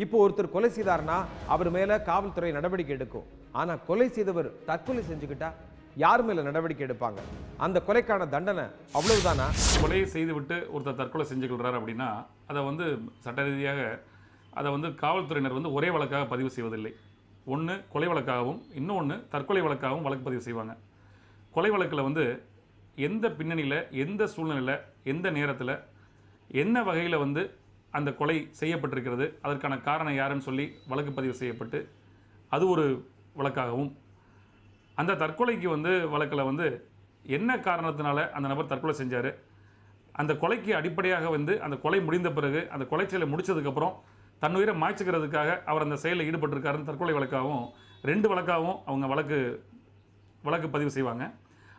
இப்போ ஒருத்தர் கொலை செய்தார்னா அவர் மேல காவல்துறை நடவடிக்கை எடுக்கும். ஆனா கொலை செய்தவர் தற்கொலை செஞ்சுக்கிட்டா யார் மேல நடவடிக்கை எடுப்பாங்க? அந்த கொலைக்கான தண்டனை அவ்வளவுதானா? கொலையை செய்துவிட்டு ஒருத்தர் தற்கொலை செஞ்சுக்கிறார் அப்படின்னா அதை சட்ட ரீதியாக அதை காவல்துறையினர் ஒரே வழக்காக பதிவு செய்வதில்லை. ஒன்று கொலை வழக்காகவும் இன்னொன்று தற்கொலை வழக்காகவும் வழக்கு பதிவு செய்வாங்க. கொலை வழக்கில் எந்த பின்னணியில், எந்த சூழ்நிலையில், எந்த நேரத்தில், என்ன வகையில் அந்த கொலை செய்யப்பட்டிருக்கிறது, அதற்கான காரணம் யாருன்னு சொல்லி வழக்கு பதிவு செய்யப்பட்டு அது ஒரு வழக்காகவும், அந்த தற்கொலைக்கு வழக்கில் என்ன காரணத்தினால அந்த நபர் தற்கொலை செஞ்சார், அந்த கொலைக்கு அடிப்படையாக அந்த கொலை முடிந்த பிறகு அந்த கொலை செயலை முடித்ததுக்கப்புறம் தன்னுயிரை மாய்ச்சிக்கிறதுக்காக அவர் அந்த செயலில் ஈடுபட்டிருக்காருன்னு தற்கொலை வழக்காகவும் 2 வழக்காகவும் அவங்க வழக்கு பதிவு செய்வாங்க.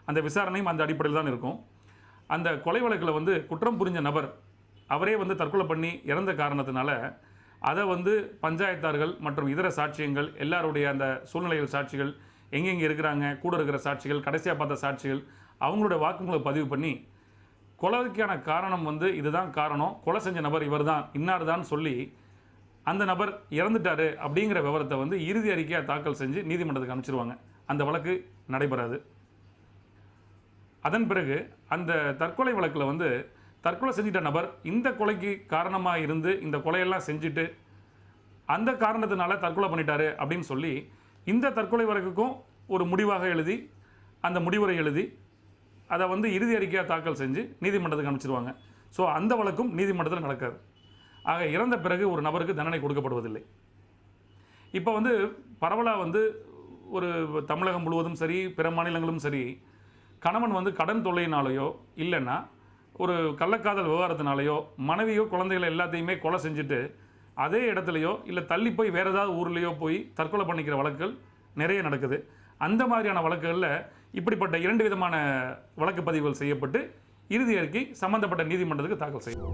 அந்த விசாரணையும் அந்த அடிப்படையில் தான் இருக்கும். அந்த கொலை வழக்கில் குற்றம் புரிஞ்ச நபர் அவரே தற்கொலை பண்ணி இறந்த காரணத்தினால அதை பஞ்சாயத்தார்கள் மற்றும் இதர சாட்சியங்கள், எல்லாருடைய அந்த சூழ்நிலைகள் சாட்சிகள், எங்கெங்கே இருக்கிறாங்க, கூட இருக்கிற சாட்சிகள், கடைசியாக பார்த்த சாட்சிகள், அவங்களுடைய வாக்குமூலத்தை பதிவு பண்ணி கொலைக்கான காரணம் இதுதான் காரணம், கொலை செஞ்ச நபர் இவர் தான், இன்னார் தான் சொல்லி அந்த நபர் இறந்துட்டாரு அப்படிங்கிற விவரத்தை இறுதி அறிக்கையாக தாக்கல் செஞ்சு நீதிமன்றத்துக்கு அனுப்பிச்சிருவாங்க. அந்த வழக்கு நடைபெறாது. அதன் பிறகு அந்த தற்கொலை வழக்கில் தற்கொலை செஞ்சிட்ட நபர் இந்த கொலைக்கு காரணமாக இருந்து இந்த கொலையெல்லாம் செஞ்சுட்டு அந்த காரணத்தினால தற்கொலை பண்ணிட்டாரு அப்படின்னு சொல்லி இந்த தற்கொலை வழக்குக்கும் ஒரு முடிவாக எழுதி அந்த முடிவுரை எழுதி அதை இறுதி அறிக்கையாக தாக்கல் செஞ்சு நீதிமன்றத்துக்கு அனுப்பிச்சிருவாங்க. ஸோ அந்த வழக்கும் நீதிமன்றத்தில் நடக்காது. ஆக இறந்த பிறகு ஒரு நபருக்கு தண்டனை கொடுக்கப்படுவதில்லை. இப்போ பரவலாக ஒரு தமிழகம் முழுவதும் சரி, பிற மாநிலங்களும் சரி, கணவன் கடன் தொல்லையினாலேயோ இல்லைன்னா ஒரு கள்ளக்காதல் விவகாரத்தினாலேயோ மனைவியோ குழந்தைகளை எல்லாத்தையுமே கொலை செஞ்சுட்டு அதே இடத்துலையோ இல்லை தள்ளி போய் வேறு ஏதாவது ஊர்லேயோ போய் தற்கொலை பண்ணிக்கிற வழக்குகள் நிறைய நடக்குது. அந்த மாதிரியான வழக்குகளில் இப்படிப்பட்ட 2 விதமான வழக்கு பதிவுகள் செய்யப்பட்டு இறுதி அறிக்கை சம்பந்தப்பட்ட நீதிமன்றத்துக்கு தாக்கல் செய்யும்.